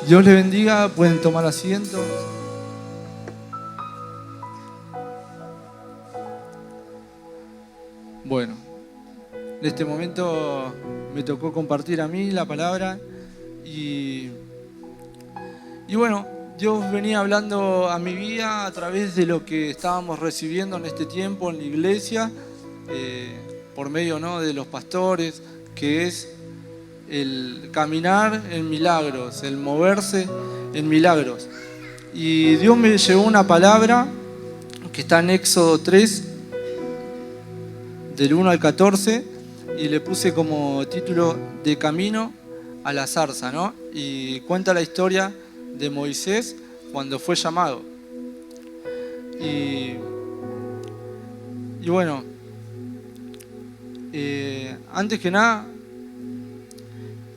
Dios les bendiga, pueden tomar asiento. Bueno, en este momento me tocó compartir a mí la palabra y bueno, Dios venía hablando a mi vida a través de lo que estábamos recibiendo en este tiempo en la iglesia, por medio, ¿no?, de los pastores, que es el caminar en milagros, el moverse en milagros. Y Dios me llevó una palabra que está en Éxodo 3, del 1 al 14, y le puse como título De camino a la zarza, ¿no? Y cuenta la historia de Moisés cuando fue llamado. Y bueno, antes que nada,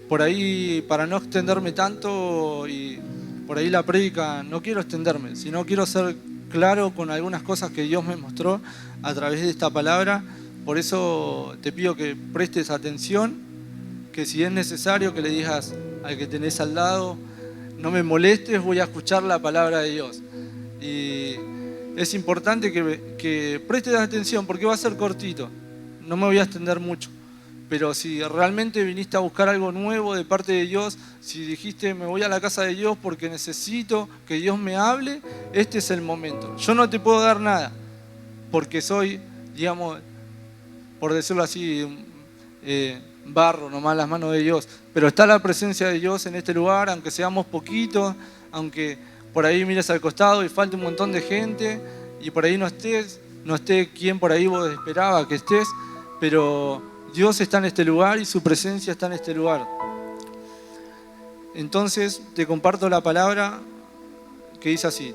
por ahí, para no extenderme tanto, y por ahí la prédica, no quiero extenderme, sino quiero ser claro con algunas cosas que Dios me mostró a través de esta palabra. Por eso te pido que prestes atención, que si es necesario que le digas al que tenés al lado, no me molestes, voy a escuchar la palabra de Dios. Y es importante que prestes atención porque va a ser cortito, no me voy a extender mucho. Pero si realmente viniste a buscar algo nuevo de parte de Dios, si dijiste me voy a la casa de Dios porque necesito que Dios me hable, este es el momento. Yo no te puedo dar nada porque soy, digamos, por decirlo así, barro nomás en las manos de Dios. Pero está la presencia de Dios en este lugar, aunque seamos poquitos, aunque por ahí mires al costado y falte un montón de gente y por ahí no esté quien por ahí vos esperaba que estés, pero Dios está en este lugar y su presencia está en este lugar. Entonces te comparto la palabra que dice así.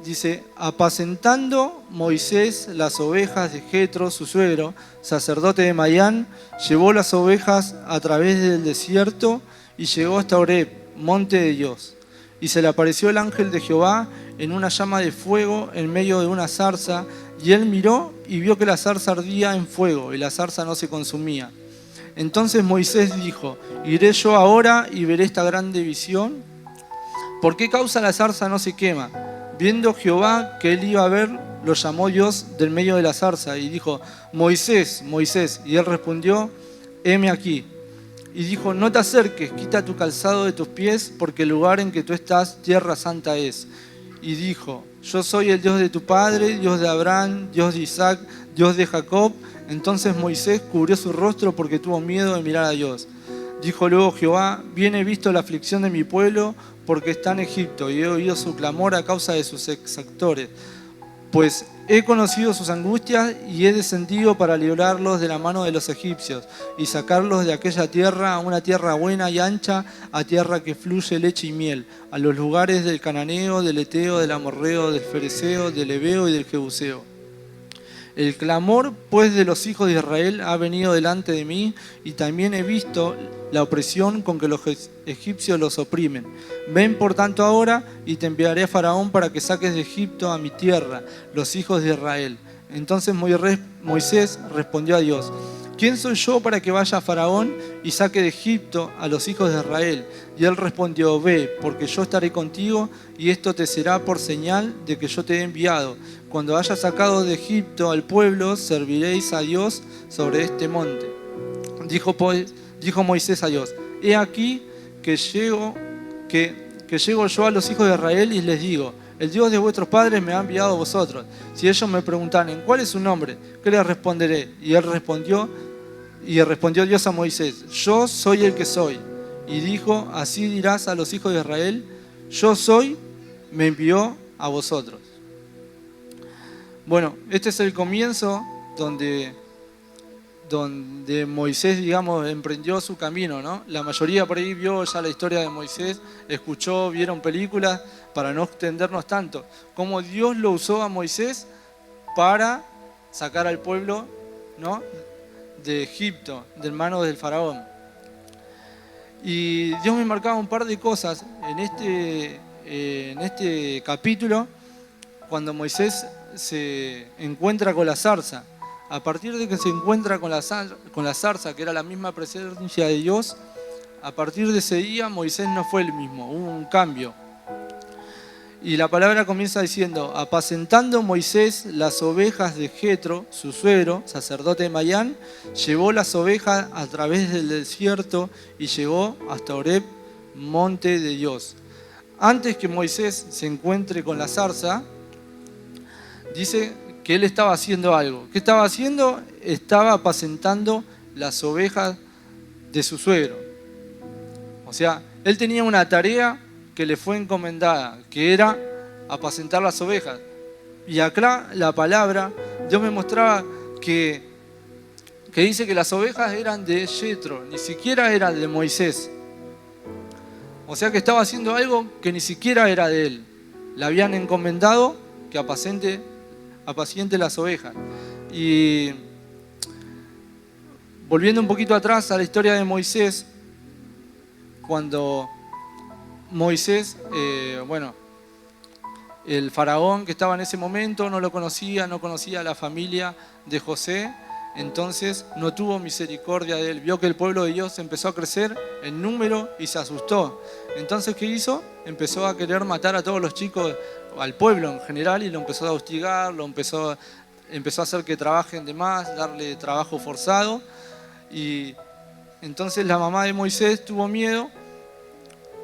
Dice: apacentando Moisés las ovejas de Jetro, su suegro, sacerdote de Madián, llevó las ovejas a través del desierto y llegó hasta Horeb, monte de Dios. Y se le apareció el ángel de Jehová en una llama de fuego en medio de una zarza, y él miró y vio que la zarza ardía en fuego y la zarza no se consumía. Entonces Moisés dijo: ¿iré yo ahora y veré esta grande visión? ¿Por qué causa la zarza no se quema? Viendo Jehová que él iba a ver, lo llamó Dios del medio de la zarza y dijo: Moisés, Moisés. Y él respondió: heme aquí. Y dijo: no te acerques, quita tu calzado de tus pies, porque el lugar en que tú estás, tierra santa es. Y dijo: yo soy el Dios de tu padre, Dios de Abraham, Dios de Isaac, Dios de Jacob. Entonces Moisés cubrió su rostro porque tuvo miedo de mirar a Dios. Dijo luego Jehová: bien he visto la aflicción de mi pueblo, porque está en Egipto, y he oído su clamor a causa de sus exactores. Pues he conocido sus angustias y he descendido para librarlos de la mano de los egipcios y sacarlos de aquella tierra a una tierra buena y ancha, a tierra que fluye leche y miel, a los lugares del cananeo, del eteo, del amorreo, del fereceo, del heveo y del jebuseo. El clamor, pues, de los hijos de Israel ha venido delante de mí, y también he visto la opresión con que los egipcios los oprimen. Ven por tanto ahora, y te enviaré a Faraón para que saques de Egipto a mi tierra los hijos de Israel. Entonces Moisés respondió a Dios: ¿quién soy yo para que vaya a Faraón y saque de Egipto a los hijos de Israel? Y él respondió: ve, porque yo estaré contigo, y esto te será por señal de que yo te he enviado. Cuando hayas sacado de Egipto al pueblo, serviréis a Dios sobre este monte. Dijo Moisés a Dios: he aquí que llego yo a los hijos de Israel y les digo: el Dios de vuestros padres me ha enviado a vosotros. Si ellos me preguntaren: ¿cuál es su nombre?, ¿qué les responderé? Y respondió Dios a Moisés: yo soy el que soy. Y dijo: así dirás a los hijos de Israel: yo soy, me envió a vosotros. Bueno, este es el comienzo donde Moisés, digamos, emprendió su camino, ¿no? La mayoría por ahí vio ya la historia de Moisés, vieron películas, para no extendernos tanto. Cómo Dios lo usó a Moisés para sacar al pueblo, ¿no?, de Egipto, de manos del faraón. Y Dios me marcaba un par de cosas en este capítulo, cuando Moisés se encuentra con la zarza. A partir de que se encuentra con la zarza, que era la misma presencia de Dios, a partir de ese día Moisés no fue el mismo, hubo un cambio. Y la palabra comienza diciendo: apacentando Moisés las ovejas de Jetro, su suegro, sacerdote de Madián, llevó las ovejas a través del desierto y llegó hasta Horeb, monte de Dios. Antes que Moisés se encuentre con la zarza, dice que él estaba haciendo algo. ¿Qué estaba haciendo? Estaba apacentando las ovejas de su suegro. O sea, él tenía una tarea que le fue encomendada, que era apacentar las ovejas. Y acá la palabra, Dios me mostraba que dice que las ovejas eran de Jetro, ni siquiera eran de Moisés. O sea que estaba haciendo algo que ni siquiera era de él. Le habían encomendado que apaciente las ovejas. Y volviendo un poquito atrás a la historia de Moisés, cuando Moisés, el faraón que estaba en ese momento no conocía a la familia de José, entonces no tuvo misericordia de él. Vio que el pueblo de Dios empezó a crecer en número y se asustó. Entonces, ¿qué hizo? Empezó a querer matar a todos los chicos, al pueblo en general, y lo empezó a hostigar, empezó a hacer que trabajen de más, darle trabajo forzado. Y entonces la mamá de Moisés tuvo miedo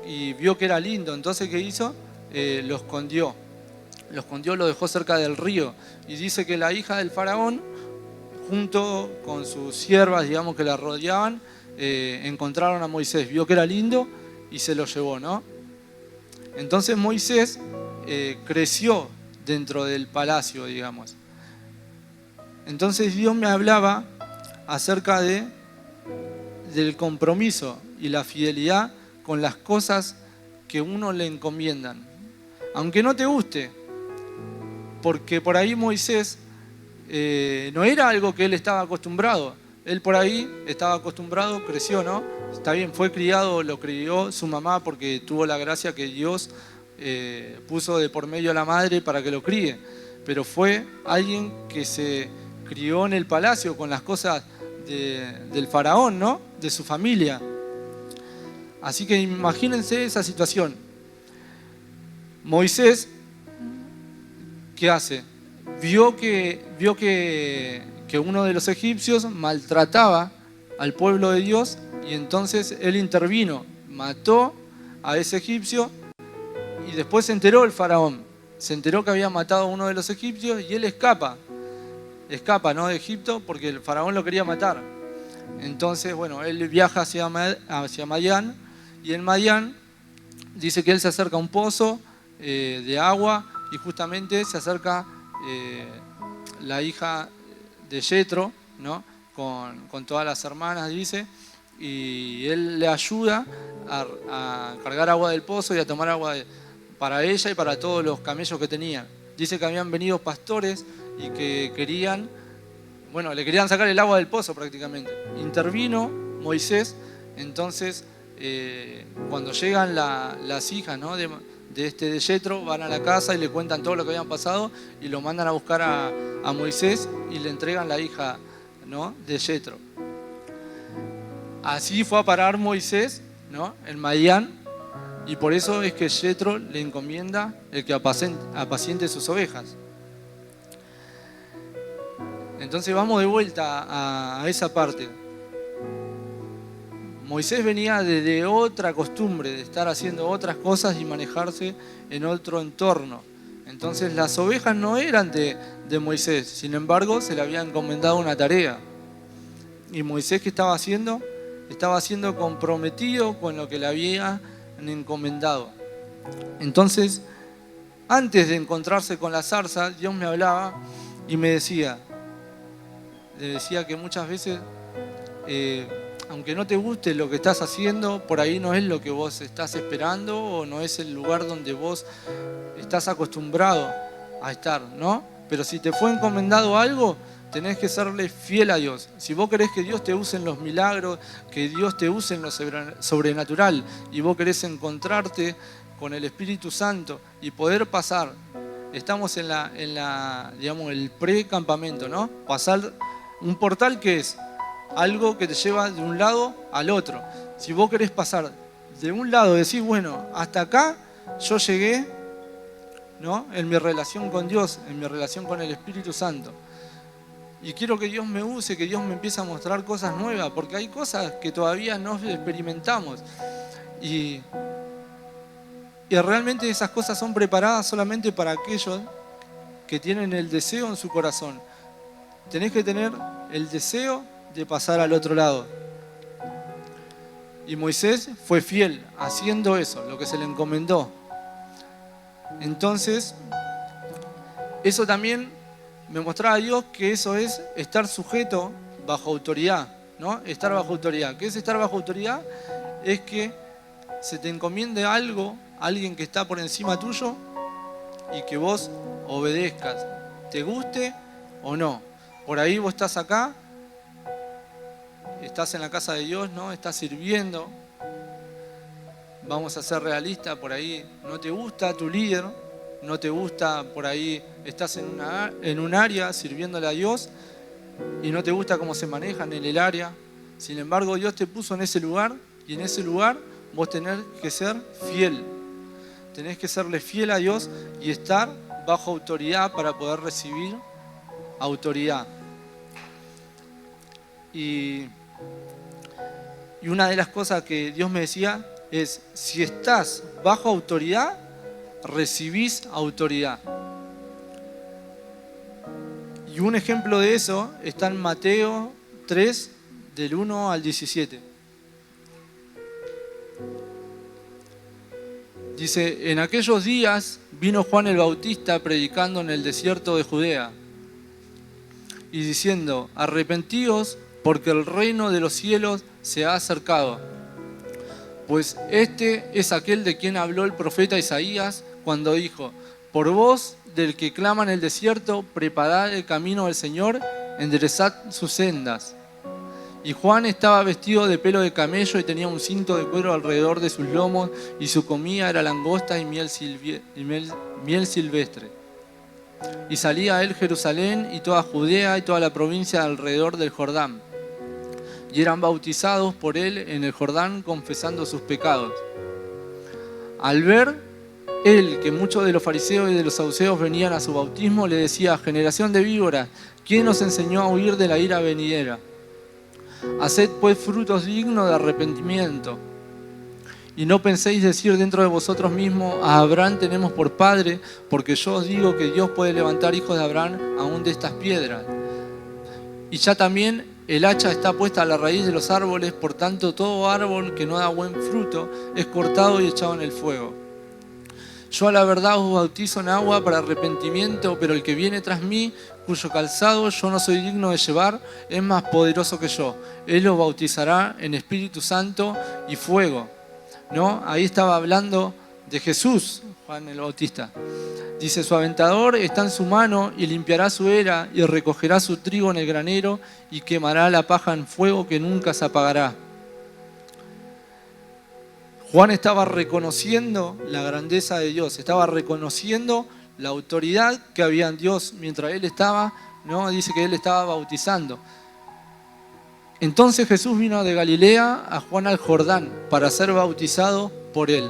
y vio que era lindo. Entonces, ¿qué hizo? Lo escondió, lo dejó cerca del río. Y dice que la hija del faraón, junto con sus siervas, digamos, que la rodeaban, encontraron a Moisés, vio que era lindo y se lo llevó, ¿no? Entonces Moisés creció dentro del palacio, digamos. Entonces Dios me hablaba acerca del compromiso y la fidelidad con las cosas que uno le encomiendan. Aunque no te guste, porque por ahí Moisés no era algo que él estaba acostumbrado. Él por ahí estaba acostumbrado, creció, ¿no? Está bien, fue criado, lo crió su mamá porque tuvo la gracia que Dios puso de por medio a la madre para que lo críe. Pero fue alguien que se crió en el palacio con las cosas del faraón, ¿no? De su familia. Así que imagínense esa situación. Moisés, ¿qué hace? Vio que uno de los egipcios maltrataba al pueblo de Dios y entonces él intervino, mató a ese egipcio y después se enteró el faraón. Se enteró que había matado a uno de los egipcios y él escapa, ¿no? De Egipto porque el faraón lo quería matar. Entonces, bueno, él viaja hacia Madián y en Madián dice que él se acerca a un pozo de agua y justamente se acerca la hija de Jetro, ¿no? con todas las hermanas, dice, y él le ayuda a cargar agua del pozo y a tomar agua para ella y para todos los camellos que tenían. Dice que habían venido pastores y que le querían sacar el agua del pozo prácticamente. Intervino Moisés, entonces cuando llegan las hijas, ¿no? de Jetro, van a la casa y le cuentan todo lo que habían pasado y lo mandan a buscar a Moisés y le entregan la hija, ¿no? de Jetro. Así fue a parar Moisés, ¿no? en Madián, y por eso es que Jetro le encomienda el que apaciente sus ovejas. Entonces vamos de vuelta a esa parte. Moisés venía de otra costumbre, de estar haciendo otras cosas y manejarse en otro entorno. Entonces las ovejas no eran de Moisés, sin embargo se le había encomendado una tarea. Y Moisés, ¿qué estaba haciendo? Estaba siendo comprometido con lo que le habían encomendado. Entonces, antes de encontrarse con la zarza, Dios me hablaba y le decía que muchas veces aunque no te guste lo que estás haciendo, por ahí no es lo que vos estás esperando o no es el lugar donde vos estás acostumbrado a estar, ¿no? Pero si te fue encomendado algo, tenés que serle fiel a Dios. Si vos querés que Dios te use en los milagros, que Dios te use en lo sobrenatural y vos querés encontrarte con el Espíritu Santo y poder pasar, estamos en digamos, el pre-campamento, ¿no? Pasar un portal que es algo que te lleva de un lado al otro. Si vos querés pasar de un lado, decís, bueno, hasta acá yo llegué, ¿no?, en mi relación con Dios, en mi relación con el Espíritu Santo. Y quiero que Dios me use, que Dios me empiece a mostrar cosas nuevas, porque hay cosas que todavía no experimentamos. Y realmente esas cosas son preparadas solamente para aquellos que tienen el deseo en su corazón. Tenés que tener el deseo de pasar al otro lado. Y Moisés fue fiel haciendo eso, lo que se le encomendó. Entonces, eso también me mostraba a Dios que eso es estar sujeto bajo autoridad, ¿no? Estar bajo autoridad. ¿Qué es estar bajo autoridad? Es que se te encomiende algo, alguien que está por encima tuyo, y que vos obedezcas, te guste o no. Por ahí vos estás acá, estás en la casa de Dios, ¿no? Estás sirviendo. Vamos a ser realistas, por ahí no te gusta tu líder, no te gusta, por ahí estás en un área sirviéndole a Dios y no te gusta cómo se manejan en el área. Sin embargo, Dios te puso en ese lugar y en ese lugar vos tenés que ser fiel. Tenés que serle fiel a Dios y estar bajo autoridad para poder recibir autoridad. Y una de las cosas que Dios me decía es, si estás bajo autoridad, recibís autoridad. Y un ejemplo de eso está en Mateo 3, del 1 al 17. Dice, en aquellos días vino Juan el Bautista predicando en el desierto de Judea y diciendo, arrepentíos porque el reino de los cielos se ha acercado. Pues este es aquel de quien habló el profeta Isaías cuando dijo, por voz del que clama en el desierto, preparad el camino del Señor, enderezad sus sendas. Y Juan estaba vestido de pelo de camello y tenía un cinto de cuero alrededor de sus lomos, y su comida era langosta y miel silvestre. Y salía a él Jerusalén y toda Judea y toda la provincia alrededor del Jordán. Y eran bautizados por él en el Jordán, confesando sus pecados. Al ver él que muchos de los fariseos y de los saduceos venían a su bautismo, le decía, generación de víboras, ¿quién os enseñó a huir de la ira venidera? Haced pues frutos dignos de arrepentimiento. Y no penséis decir dentro de vosotros mismos, a Abraham tenemos por padre, porque yo os digo que Dios puede levantar hijos de Abraham aún de estas piedras. Y ya también el hacha está puesta a la raíz de los árboles, por tanto todo árbol que no da buen fruto es cortado y echado en el fuego. Yo a la verdad os bautizo en agua para arrepentimiento, pero el que viene tras mí, cuyo calzado yo no soy digno de llevar, es más poderoso que yo. Él os bautizará en Espíritu Santo y fuego. ¿No? Ahí estaba hablando de Jesús, Juan el Bautista. Dice, su aventador está en su mano y limpiará su era y recogerá su trigo en el granero y quemará la paja en fuego que nunca se apagará. Juan estaba reconociendo la grandeza de Dios, estaba reconociendo la autoridad que había en Dios mientras él estaba, ¿no? Dice que él estaba bautizando. Entonces Jesús vino de Galilea a Juan al Jordán para ser bautizado por él.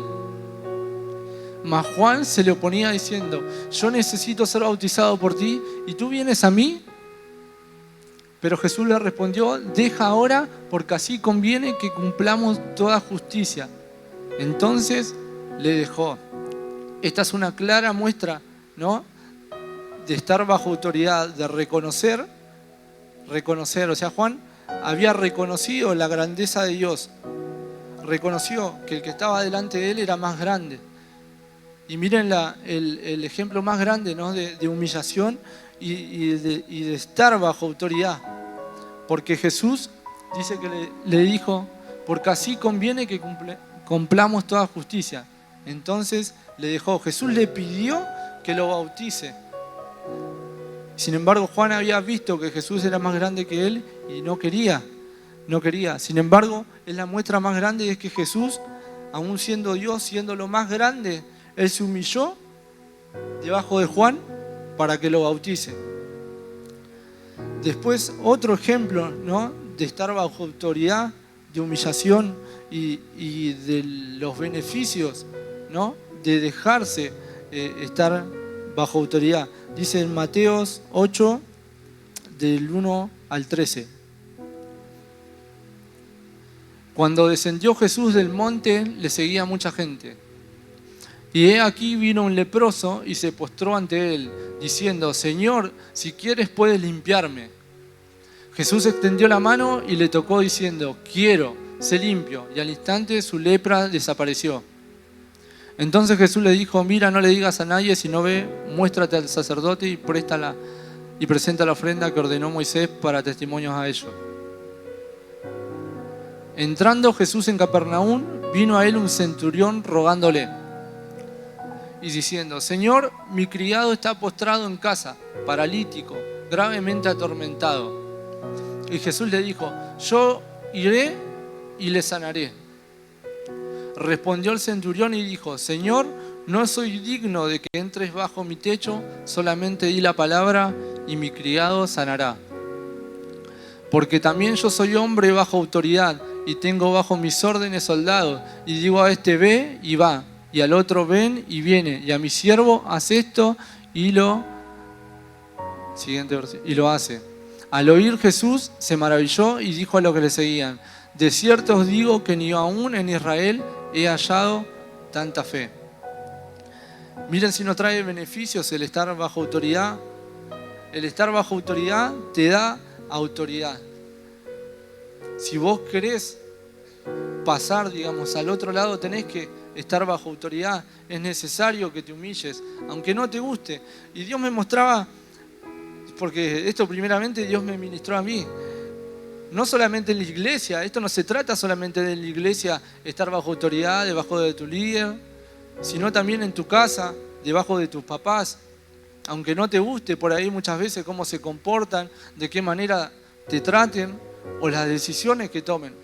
Mas Juan se le oponía diciendo, yo necesito ser bautizado por ti y tú vienes a mí. Pero Jesús le respondió, deja ahora porque así conviene que cumplamos toda justicia. Entonces le dejó. Esta es una clara muestra, ¿no?, de estar bajo autoridad, de reconocer. O sea, Juan había reconocido la grandeza de Dios. Reconoció que el que estaba delante de él era más grande. Y miren el ejemplo más grande, ¿no?, de humillación y de estar bajo autoridad. Porque Jesús dice que le dijo, porque así conviene que cumplamos toda justicia. Entonces le dejó. Jesús le pidió que lo bautice. Sin embargo, Juan había visto que Jesús era más grande que él y no quería. Sin embargo, es la muestra más grande, es que Jesús, aún siendo Dios, siendo lo más grande, él se humilló debajo de Juan para que lo bautice. Después, otro ejemplo, ¿no?, de estar bajo autoridad, de humillación y de los beneficios, ¿no? De dejarse estar bajo autoridad. Dice en Mateos 8, del 1 al 13. Cuando descendió Jesús del monte, le seguía mucha gente. Y he aquí vino un leproso y se postró ante él, diciendo: Señor, si quieres puedes limpiarme. Jesús extendió la mano y le tocó diciendo: quiero, sé limpio. Y al instante su lepra desapareció. Entonces Jesús le dijo: mira, no le digas a nadie, sino ve, muéstrate al sacerdote y presenta la ofrenda que ordenó Moisés para testimonios a ellos. Entrando Jesús en Capernaum, vino a él un centurión rogándole y diciendo: Señor, mi criado está postrado en casa, paralítico, gravemente atormentado. Y Jesús le dijo: yo iré y le sanaré. Respondió el centurión y dijo: Señor, no soy digno de que entres bajo mi techo, solamente di la palabra y mi criado sanará. Porque también yo soy hombre bajo autoridad y tengo bajo mis órdenes soldados, y digo a este: ve y va, y al otro: ven y viene, y a mi siervo: haz esto, y lo hace. Al oír Jesús se maravilló y dijo a los que le seguían: de cierto os digo que ni aún en Israel he hallado tanta fe. Miren si nos trae beneficios el estar bajo autoridad. El estar bajo autoridad te da autoridad. Si vos querés pasar, digamos, al otro lado, tenés que estar bajo autoridad. Es necesario que te humilles, aunque no te guste. Y Dios me mostraba, porque esto primeramente Dios me ministró a mí, no solamente en la iglesia. Esto no se trata solamente de la iglesia, estar bajo autoridad, debajo de tu líder, sino también en tu casa, debajo de tus papás. Aunque no te guste por ahí muchas veces cómo se comportan, de qué manera te traten o las decisiones que tomen,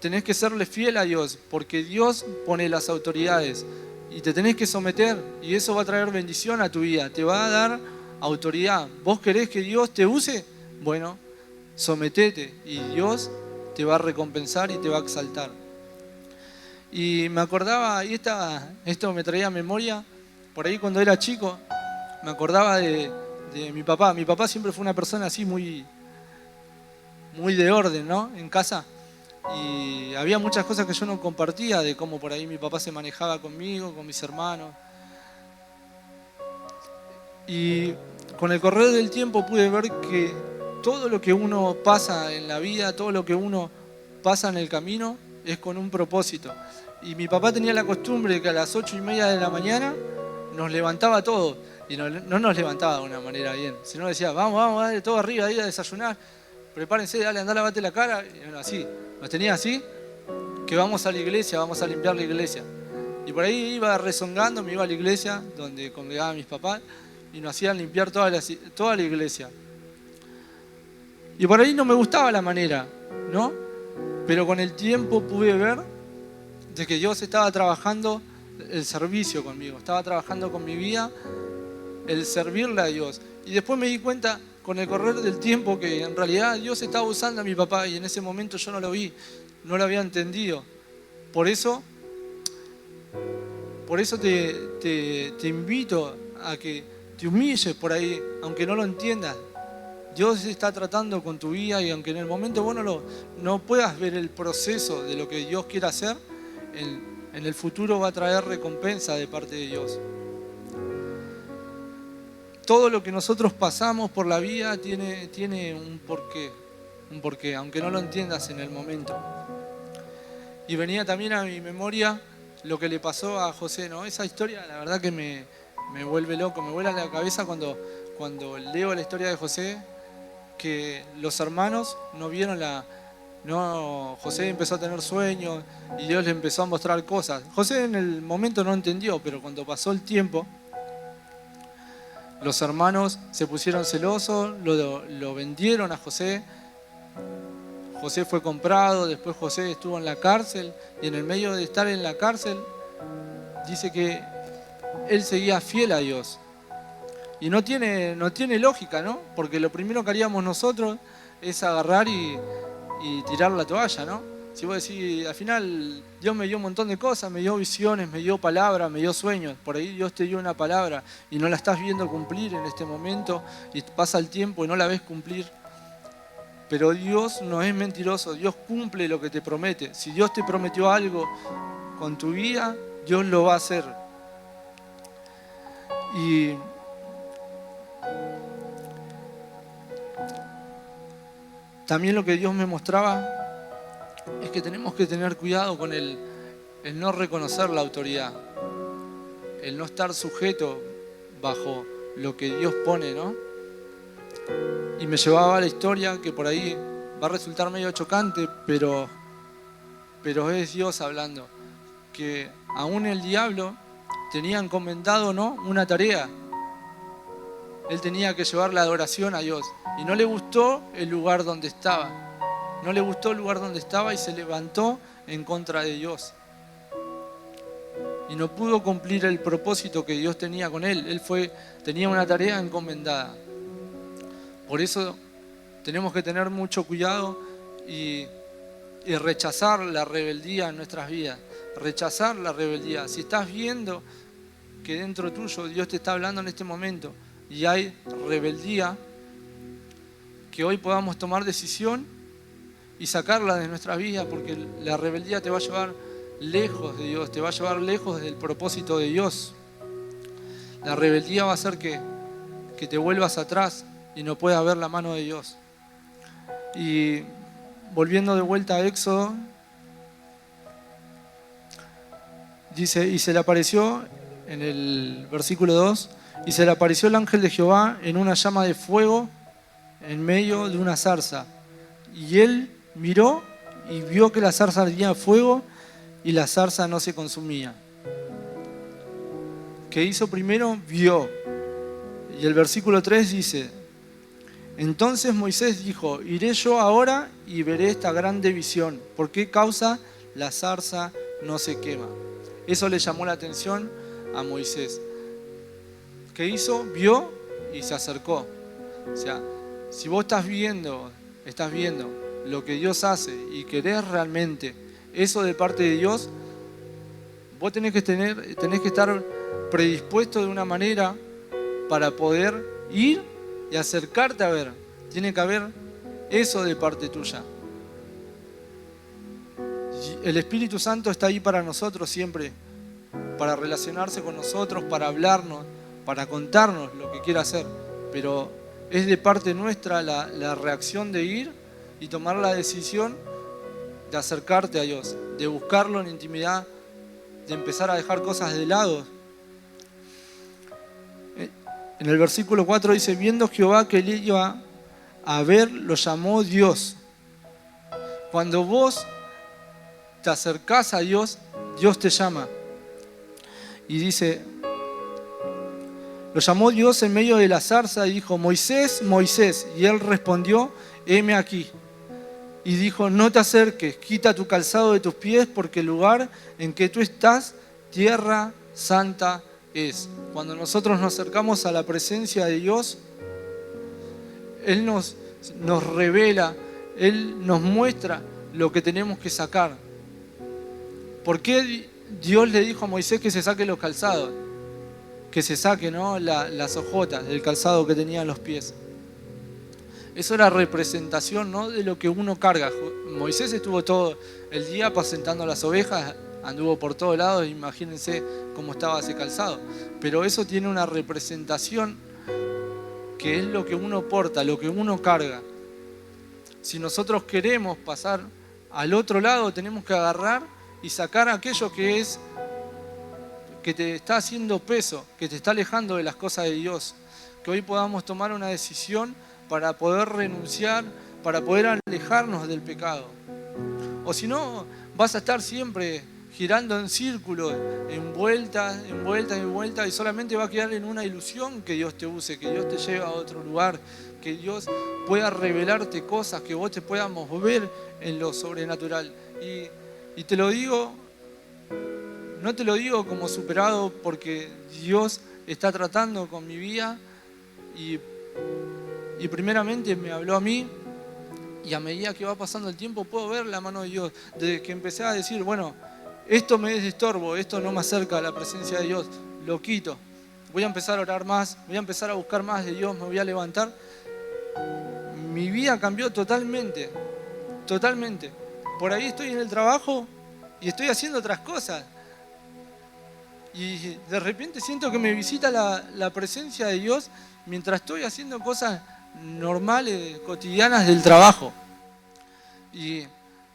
tenés que serle fiel a Dios, porque Dios pone las autoridades y te tenés que someter, y eso va a traer bendición a tu vida, te va a dar autoridad. ¿Vos querés que Dios te use? Bueno, sometete y Dios te va a recompensar y te va a exaltar. Y me acordaba, y esto me traía a memoria, por ahí cuando era chico, me acordaba de mi papá. Mi papá siempre fue una persona así muy de orden, ¿no? En casa. Y había muchas cosas que yo no compartía, de cómo por ahí mi papá se manejaba conmigo, con mis hermanos. Y con el correr del tiempo pude ver que todo lo que uno pasa en la vida, todo lo que uno pasa en el camino, es con un propósito. Y mi papá tenía la costumbre de que a las 8:30 de la mañana nos levantaba todos. Y no nos levantaba de una manera bien, sino decía: vamos, dale, todo arriba, ahí a desayunar, prepárense, dale, andá, lavate la cara. Y bueno, así, nos tenía así, que vamos a la iglesia, vamos a limpiar la iglesia. Y por ahí iba rezongando, me iba a la iglesia donde congregaban mis papás, y nos hacían limpiar toda la iglesia. Y por ahí no me gustaba la manera, ¿no? Pero con el tiempo pude ver de que Dios estaba trabajando el servicio conmigo, estaba trabajando con mi vida, el servirle a Dios. Y después me di cuenta con el correr del tiempo que en realidad Dios estaba usando a mi papá, y en ese momento yo no lo vi, no lo había entendido. Por eso te invito a que te humilles por ahí, aunque no lo entiendas. Dios está tratando con tu vida, y aunque en el momento vos no puedas ver el proceso de lo que Dios quiere hacer, en el futuro va a traer recompensa de parte de Dios. Todo lo que nosotros pasamos por la vida tiene un porqué, aunque no lo entiendas en el momento. Y venía también a mi memoria lo que le pasó a José, ¿no? Esa historia, la verdad que me vuelve loco, me vuela la cabeza cuando leo la historia de José, que los hermanos no vieron José empezó a tener sueños y Dios le empezó a mostrar cosas. José en el momento no entendió, pero cuando pasó el tiempo, los hermanos se pusieron celosos, lo vendieron a José. José fue comprado, después José estuvo en la cárcel, y en el medio de estar en la cárcel, dice que él seguía fiel a Dios. Y no tiene lógica, ¿no? Porque lo primero que haríamos nosotros es agarrar y tirar la toalla, ¿no? Si vos decís, al final Dios me dio un montón de cosas, me dio visiones, me dio palabras, me dio sueños. Por ahí Dios te dio una palabra y no la estás viendo cumplir en este momento y pasa el tiempo y no la ves cumplir. Pero Dios no es mentiroso, Dios cumple lo que te promete. Si Dios te prometió algo con tu vida, Dios lo va a hacer. Y también lo que Dios me mostraba es que tenemos que tener cuidado con el no reconocer la autoridad, el no estar sujeto bajo lo que Dios pone, ¿no? Y me llevaba a la historia que por ahí va a resultar medio chocante, pero es Dios hablando, que aún el diablo tenía encomendado, ¿no?, una tarea. Él tenía que llevar la adoración a Dios y no le gustó el lugar donde estaba. No le gustó el lugar donde estaba y se levantó en contra de Dios. Y no pudo cumplir el propósito que Dios tenía con él. Él tenía una tarea encomendada. Por eso tenemos que tener mucho cuidado y rechazar la rebeldía en nuestras vidas. Rechazar la rebeldía. Si estás viendo que dentro tuyo Dios te está hablando en este momento y hay rebeldía, que hoy podamos tomar decisión y sacarla de nuestras vidas, porque la rebeldía te va a llevar lejos de Dios, te va a llevar lejos del propósito de Dios. La rebeldía va a hacer que te vuelvas atrás y no puedas ver la mano de Dios. Y volviendo de vuelta a Éxodo, dice, y se le apareció, en el versículo 2, y se le apareció el ángel de Jehová en una llama de fuego en medio de una zarza. Y él miró y vio que la zarza ardía fuego y la zarza no se consumía. ¿Qué hizo primero? Vio. Y el versículo 3 dice, entonces Moisés dijo, iré yo ahora y veré esta grande visión. ¿Por qué causa la zarza no se quema? Eso le llamó la atención a Moisés. ¿Qué hizo? Vio y se acercó. O sea, si vos estás viendo lo que Dios hace y querés realmente eso de parte de Dios, vos tenés que estar predispuesto de una manera para poder ir y acercarte a ver. Tiene que haber eso de parte tuya. El Espíritu Santo está ahí para nosotros siempre, para relacionarse con nosotros, para hablarnos, para contarnos lo que quiere hacer. Pero es de parte nuestra la reacción de ir y tomar la decisión de acercarte a Dios, de buscarlo en intimidad, de empezar a dejar cosas de lado. En el versículo 4 dice, viendo Jehová que él iba a ver, lo llamó Dios. Cuando vos te acercás a Dios, Dios te llama. Y dice, lo llamó Dios en medio de la zarza y dijo, Moisés, Moisés. Y él respondió, heme aquí. Y dijo, no te acerques, quita tu calzado de tus pies, porque el lugar en que tú estás, tierra santa es. Cuando nosotros nos acercamos a la presencia de Dios, Él nos revela, Él nos muestra lo que tenemos que sacar. ¿Por qué Dios le dijo a Moisés que se saque los calzados? Que se saque, ¿no?, las hojotas del calzado que tenía en los pies. Eso era representación, ¿no?, de lo que uno carga. Moisés estuvo todo el día apacentando las ovejas, anduvo por todos lados, imagínense cómo estaba ese calzado. Pero eso tiene una representación que es lo que uno porta, lo que uno carga. Si nosotros queremos pasar al otro lado, tenemos que agarrar y sacar aquello que te está haciendo peso, que te está alejando de las cosas de Dios. Que hoy podamos tomar una decisión para poder renunciar, para poder alejarnos del pecado. O si no, vas a estar siempre girando en círculos, en vueltas, y solamente va a quedar en una ilusión que Dios te use, que Dios te lleve a otro lugar, que Dios pueda revelarte cosas, que vos te puedas mover en lo sobrenatural. Y te lo digo, no te lo digo como superado, porque Dios está tratando con mi vida y primeramente me habló a mí Y a medida que va pasando el tiempo puedo ver la mano de Dios. Desde que empecé a decir, bueno, esto me es estorbo, esto no me acerca a la presencia de Dios, lo quito. Voy a empezar a orar más, voy a empezar a buscar más de Dios, me voy a levantar. Mi vida cambió totalmente, totalmente. Por ahí estoy en el trabajo y estoy haciendo otras cosas. Y de repente siento que me visita la presencia de Dios mientras estoy haciendo cosas normales, cotidianas del trabajo. Y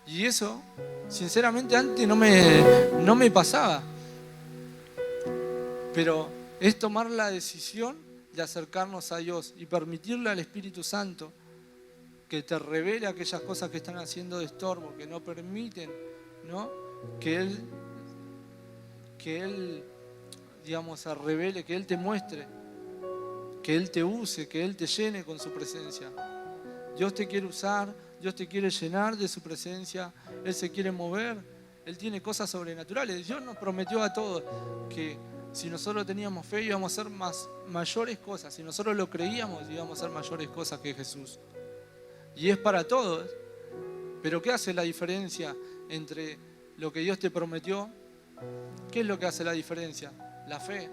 eso, sinceramente, antes no me pasaba. Pero es tomar la decisión de acercarnos a Dios y permitirle al Espíritu Santo que te revele aquellas cosas que están haciendo de estorbo, que no permiten, ¿no?, que Él, digamos, se revele, que Él te muestre, que Él te use, que Él te llene con su presencia. Dios te quiere usar, Dios te quiere llenar de su presencia, Él se quiere mover, Él tiene cosas sobrenaturales. Dios nos prometió a todos que si nosotros teníamos fe íbamos a hacer mayores cosas, si nosotros lo creíamos íbamos a hacer mayores cosas que Jesús. Y es para todos. Pero ¿qué hace la diferencia entre lo que Dios te prometió? ¿Qué es lo que hace la diferencia? La fe,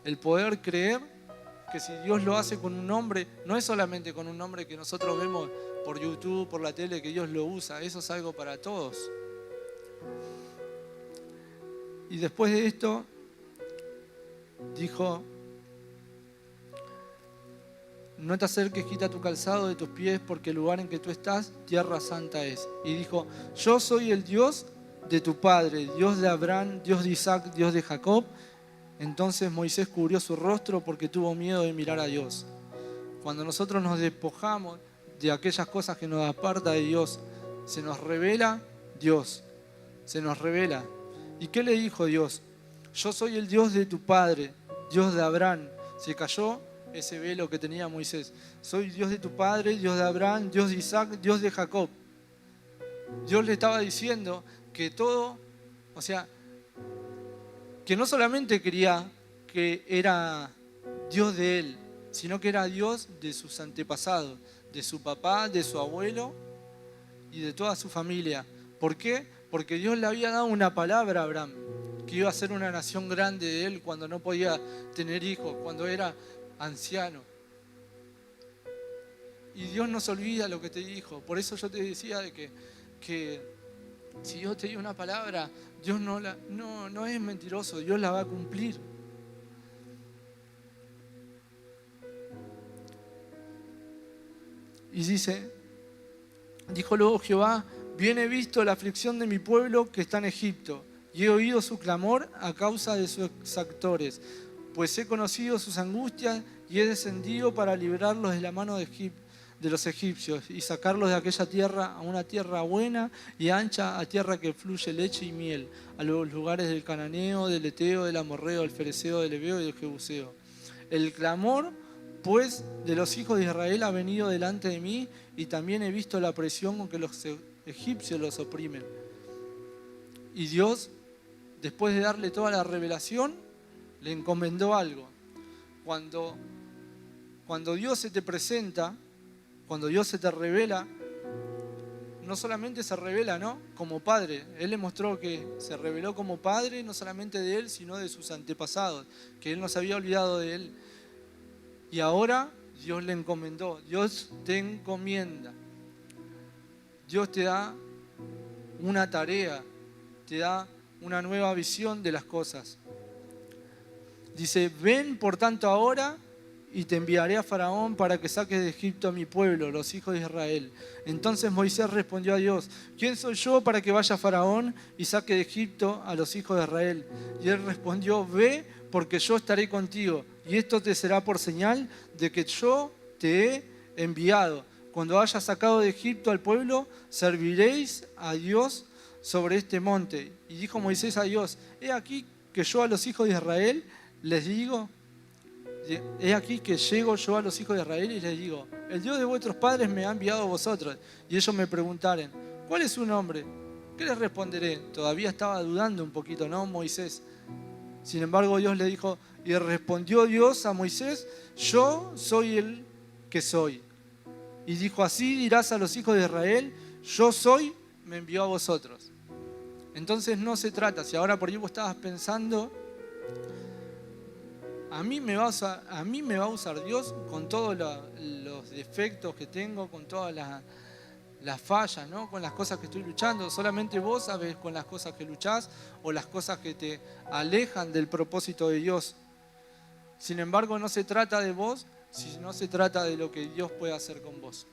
el poder creer que si Dios lo hace con un nombre, no es solamente con un nombre que nosotros vemos por YouTube, por la tele, que Dios lo usa, eso es algo para todos. Y después de esto, dijo, no te acerques, quita tu calzado de tus pies, porque el lugar en que tú estás, tierra santa es. Y dijo, yo soy el Dios de tu padre, Dios de Abraham, Dios de Isaac, Dios de Jacob. Entonces Moisés cubrió su rostro porque tuvo miedo de mirar a Dios. Cuando nosotros nos despojamos de aquellas cosas que nos apartan de Dios, se nos revela Dios, se nos revela. ¿Y qué le dijo Dios? Yo soy el Dios de tu padre, Dios de Abraham. Se cayó ese velo que tenía Moisés. Soy Dios de tu padre, Dios de Abraham, Dios de Isaac, Dios de Jacob. Dios le estaba diciendo que todo, o sea, que no solamente quería que era Dios de él, sino que era Dios de sus antepasados, de su papá, de su abuelo y de toda su familia. ¿Por qué? Porque Dios le había dado una palabra a Abraham, que iba a ser una nación grande de él cuando no podía tener hijos, cuando era anciano. Y Dios no se olvida lo que te dijo. Por eso yo te decía de que si Dios te dio una palabra, Dios no es mentiroso, Dios la va a cumplir. Y dijo luego Jehová, bien he visto la aflicción de mi pueblo que está en Egipto, y he oído su clamor a causa de sus exactores, pues he conocido sus angustias y he descendido para librarlos de la mano de los egipcios y sacarlos de aquella tierra a una tierra buena y ancha, a tierra que fluye leche y miel, a los lugares del cananeo, del eteo, del amorreo, del fereceo, del heveo y del jebuseo. El clamor, pues, de los hijos de Israel ha venido delante de mí, y también he visto la presión con que los egipcios los oprimen. Y Dios, después de darle toda la revelación, le encomendó algo. Cuando Dios se te presenta, cuando Dios se te revela, no solamente se revela, ¿no?, como padre. Él le mostró que se reveló como padre, no solamente de él, sino de sus antepasados, que él no se había olvidado de él. Y ahora Dios le encomendó, Dios te encomienda. Dios te da una tarea, te da una nueva visión de las cosas. Dice, ven por tanto ahora y te enviaré a Faraón para que saques de Egipto a mi pueblo, los hijos de Israel. Entonces Moisés respondió a Dios, ¿quién soy yo para que vaya a Faraón y saque de Egipto a los hijos de Israel? Y él respondió, ve, porque yo estaré contigo, y esto te será por señal de que yo te he enviado. Cuando hayas sacado de Egipto al pueblo, serviréis a Dios sobre este monte. Y dijo Moisés a Dios, he aquí que yo a los hijos de Israel les digo, he aquí que llego yo a los hijos de Israel y les digo, el Dios de vuestros padres me ha enviado a vosotros. Y ellos me preguntaren, ¿cuál es su nombre? ¿Qué les responderé? Todavía estaba dudando un poquito, ¿no, Moisés? Sin embargo, Dios le dijo, y respondió Dios a Moisés, yo soy el que soy. Y dijo, así dirás a los hijos de Israel, yo soy, me envió a vosotros. Entonces no se trata, si ahora por ahí vos estabas pensando, a mí me va a usar Dios con todos los defectos que tengo, con todas las fallas, ¿no? Con las cosas que estoy luchando. Solamente vos sabés con las cosas que luchás o las cosas que te alejan del propósito de Dios. Sin embargo, no se trata de vos, sino se trata de lo que Dios puede hacer con vos.